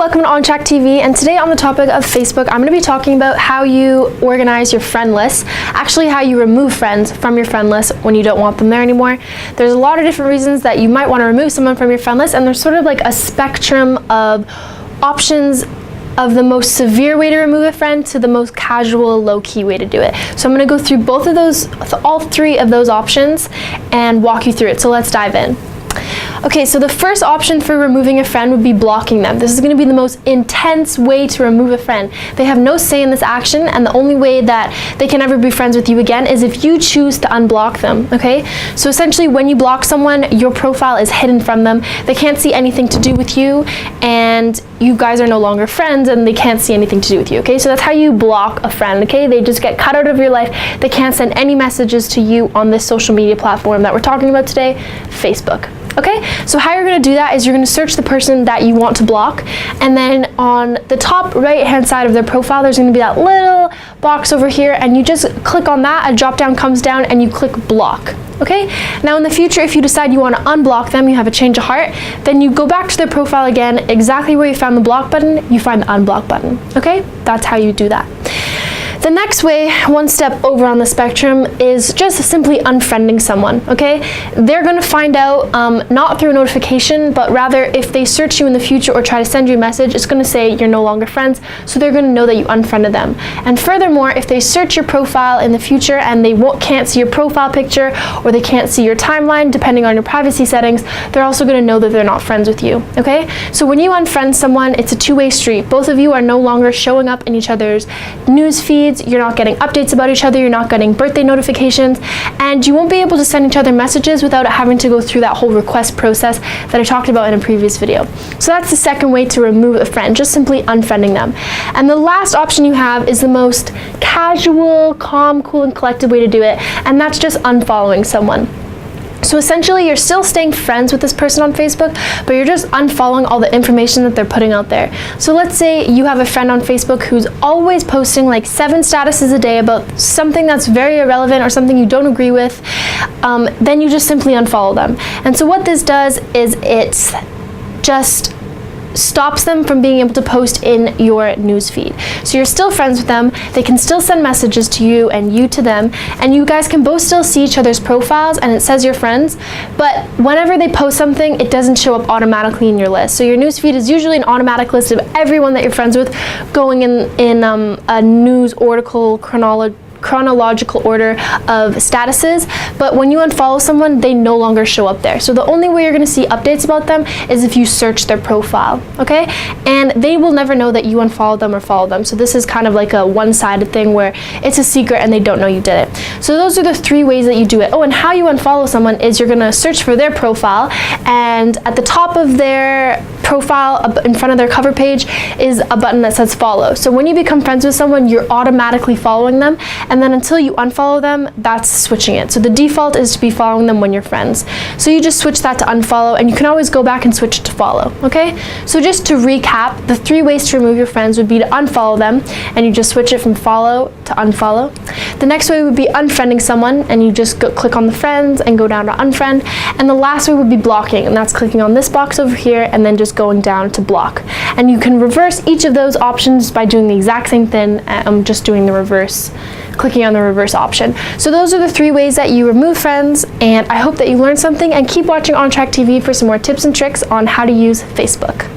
welcome to ontrackTV, and today on the topic of Facebook, I'm going to be talking about how you organize your friend list, actually how you remove friends from your friend list when you don't want them there anymore. There's a lot of different reasons that you might want to remove someone from your friend list, and there's sort of like a spectrum of options of the most severe way to remove a friend to the most casual, low-key way to do it. So I'm going to go through both of those, all three of those options, and walk you through it. So let's dive in. Okay, so the first option for removing a friend would be blocking them. This is going to be the most intense way to remove a friend. They have no say in this action, and the only way that they can ever be friends with you again is if you choose to unblock them, okay? So essentially, when you block someone, your profile is hidden from them. They can't see anything to do with you, and you guys are no longer friends, and they can't see anything to do with you, okay? So that's how you block a friend, okay? They just get cut out of your life. They can't send any messages to you on this social media platform that we're talking about today, Facebook. Okay, so how you're going to do that is you're going to search the person that you want to block, and then on the top right hand side of their profile there's going to be that little box over here, and you just click on that. A drop down comes down and you click block. Okay, now in the future, if you decide you want to unblock them, you have a change of heart, then you go back to their profile again, exactly where you found the block button, you find the unblock button. Okay, that's how you do that. The next way, one step over on the spectrum, is just simply unfriending someone, okay? They're gonna find out, not through a notification, but rather if they search you in the future or try to send you a message, it's gonna say you're no longer friends, so they're gonna know that you unfriended them. And furthermore, if they search your profile in the future and they can't see your profile picture, or they can't see your timeline, depending on your privacy settings, they're also gonna know that they're not friends with you, okay? So when you unfriend someone, it's a two-way street. Both of you are no longer showing up in each other's news feeds. You're not getting updates about each other, you're not getting birthday notifications, and you won't be able to send each other messages without having to go through that whole request process that I talked about in a previous video. So that's the second way to remove a friend, just simply unfriending them. And the last option you have is the most casual, calm, cool, and collected way to do it, and that's just unfollowing someone. So essentially, you're still staying friends with this person on Facebook, but you're just unfollowing all the information that they're putting out there. So let's say you have a friend on Facebook who's always posting like 7 statuses a day about something that's very irrelevant or something you don't agree with, then you just simply unfollow them. And so what this does is it just stops them from being able to post in your newsfeed. So you're still friends with them, they can still send messages to you and you to them, and you guys can both still see each other's profiles and it says you're friends, but whenever they post something, it doesn't show up automatically in your list. So your newsfeed is usually an automatic list of everyone that you're friends with going in a news article chronological order of statuses, but when you unfollow someone, they no longer show up there. So the only way you're going to see updates about them is if you search their profile, okay? And they will never know that you unfollowed them or followed them. So this is kind of like a one-sided thing where it's a secret and they don't know you did it. So those are the 3 ways that you do it. Oh, and how you unfollow someone is you're going to search for their profile, and at the top of their profile, in front of their cover page, is a button that says follow. So when you become friends with someone, you're automatically following them, and then until you unfollow them, that's switching it. So the default is to be following them when you're friends. So you just switch that to unfollow, and you can always go back and switch it to follow, okay? So just to recap, the 3 ways to remove your friends would be to unfollow them, and you just switch it from follow to unfollow. The next way would be unfriending someone, and you just click on the friends and go down to unfriend. And the last way would be blocking, and that's clicking on this box over here and then just going down to block. And you can reverse each of those options by doing the exact same thing. I'm just doing the reverse, clicking on the reverse option. So those are the 3 ways that you remove friends, and I hope that you learned something, and keep watching ontrackTV for some more tips and tricks on how to use Facebook.